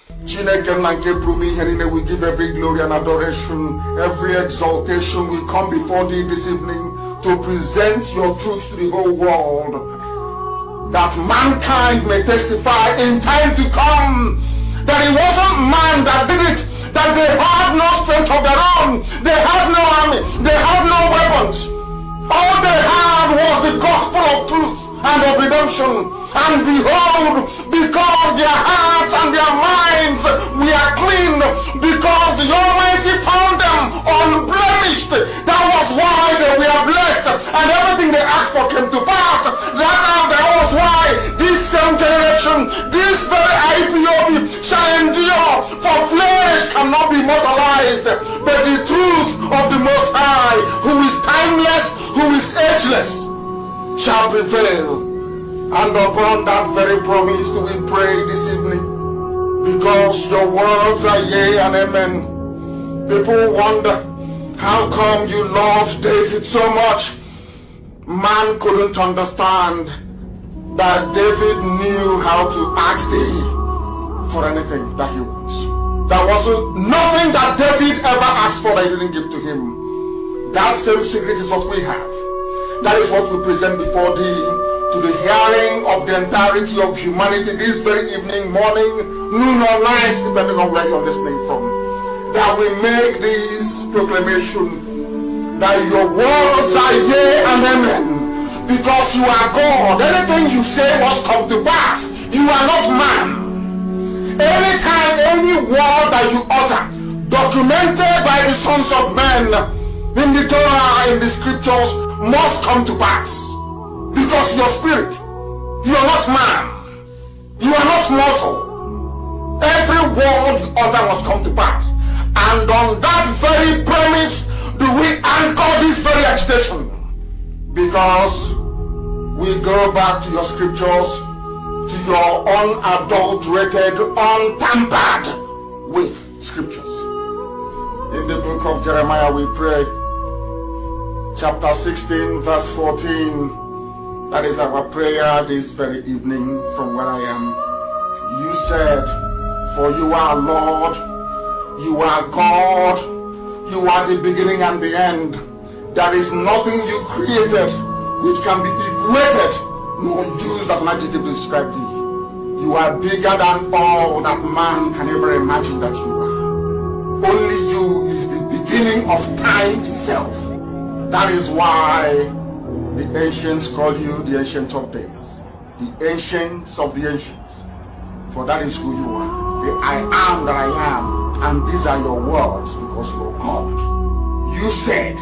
Chineke nanke prumi henine, we give every glory and adoration, every exaltation. We come before thee this evening to present your truth to the whole world, that mankind may testify in time to come that it wasn't man that did it, that they had no strength of their own, they had no army, they had no weapons. All they had was the gospel of truth and of redemption. And behold, because their hearts and their minds were clean, because the Almighty found them unblemished, that was why they were blessed, and everything they asked for came to pass. That was why this same generation, this very IPOB shall endure, for flesh cannot be mortalized, but the truth of the Most High, who is timeless, who is ageless, shall prevail. And upon that very promise do we pray this evening, because your words are yea and amen. People wonder, how come you loved David so much? Man couldn't understand that David knew how to ask thee for anything that he wants. There was nothing that David ever asked for that he didn't give to him. That same secret is what we have. That is what we present before thee, to the hearing of the entirety of humanity this very evening, morning, noon or night, depending on where you're listening from. That we make this proclamation that your words are yea and amen, because you are God. Anything you say must come to pass. You are not man. Anytime, any word that you utter, documented by the sons of men in the Torah, in the scriptures, must come to pass. Because your spirit, you are not man, you are not mortal. Every word you utter must come to pass. And on that very premise do we anchor this very agitation. Because we go back to your scriptures, to your unadulterated, untampered with scriptures. In the book of Jeremiah we pray, chapter 16, verse 14. That is our prayer this very evening from where I am. You said, for you are Lord, you are God, you are the beginning and the end. There is nothing you created which can be equated nor used as an adjective to describe thee. You are bigger than all that man can ever imagine that you are. Only you is the beginning of time itself. That is why the ancients call you the Ancient of Days, the Ancients of the Ancients, for that is who you are. The I am that I am, and these are your words, because you are God. You said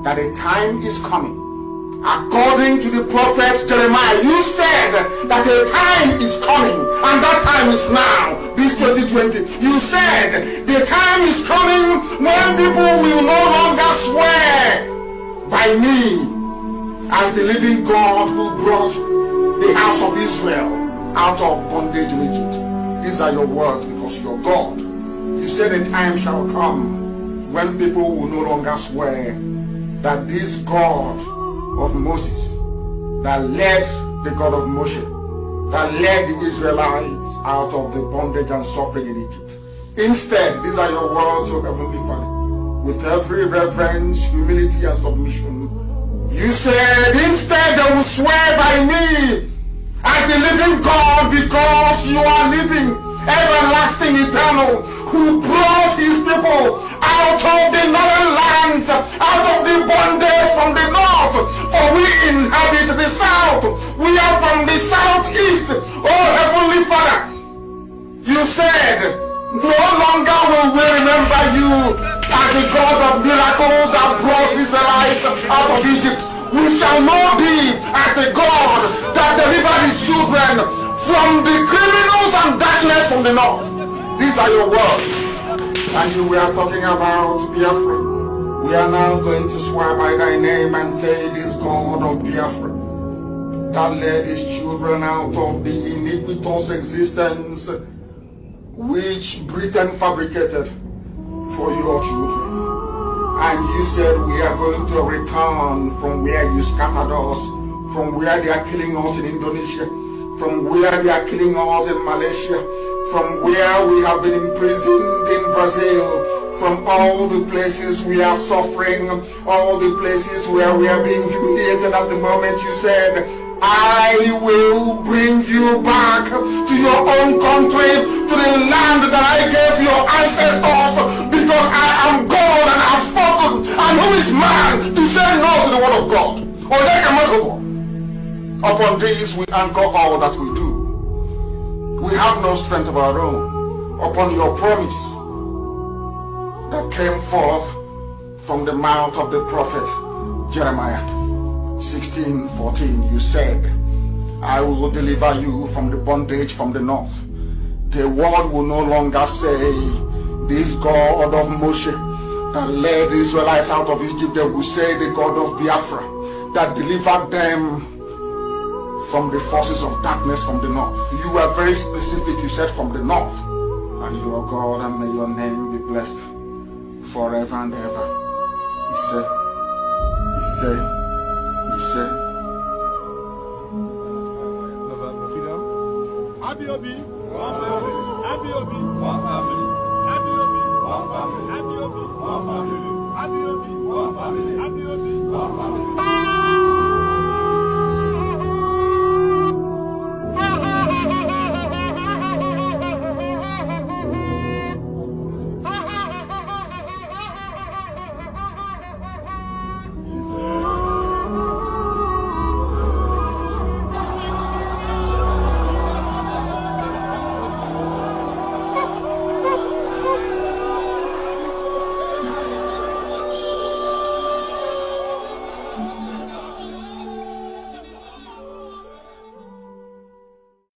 that a time is coming. According to the prophet Jeremiah, you said that a time is coming, and that time is now, this 2020. You said the time is coming when people will no longer swear by me as the living God who brought the house of Israel out of bondage in Egypt. These are your words, because you're God. You said a time shall come when people will no longer swear that this God of Moses, that led the God of Moshe, that led the Israelites out of the bondage and suffering in Egypt. Instead, these are your words, O Heavenly Father, with every reverence, humility, and submission. You said, instead they will swear by me as the living God, because you are living, everlasting, eternal, who brought his people out of the northern lands, out of the bondage from the north, for we inhabit the south. We are from the southeast. Oh Heavenly Father, you said, no longer will we remember you as the God of miracles that brought Israelites out of Egypt. We shall not be as the God that delivered his children from the criminals and darkness from the north. These are your words. And you were talking about Biafra. We are now going to swear by thy name and say, this God of Biafra that led his children out of the iniquitous existence which Britain fabricated for your children. And you said we are going to return from where you scattered us, from where they are killing us in Indonesia, from where they are killing us in Malaysia, from where we have been imprisoned in Brazil, from all the places we are suffering, all the places where we are being humiliated at the moment. You said, I will bring you back to your own country, to the land that I gave your ancestors, because I am God and I have spoken. And who is man to say no to the word of God? Upon this we anchor all that we do. We have no strength of our own. Upon your promise that came forth from the mouth of the prophet Jeremiah 16:14, you said, I will deliver you from the bondage from the north. The world will no longer say, this God of Moshe that led the Israelites out of Egypt. They will say, the God of Biafra that delivered them from the forces of darkness from the north. You were very specific. You said from the north. And you are God, and may your name be blessed forever and ever. He said, Abiobi, one family. Abiobi, one family. Abiobi, one family. Abiobi, one family. Abiobi, one family. Abiobi, one family.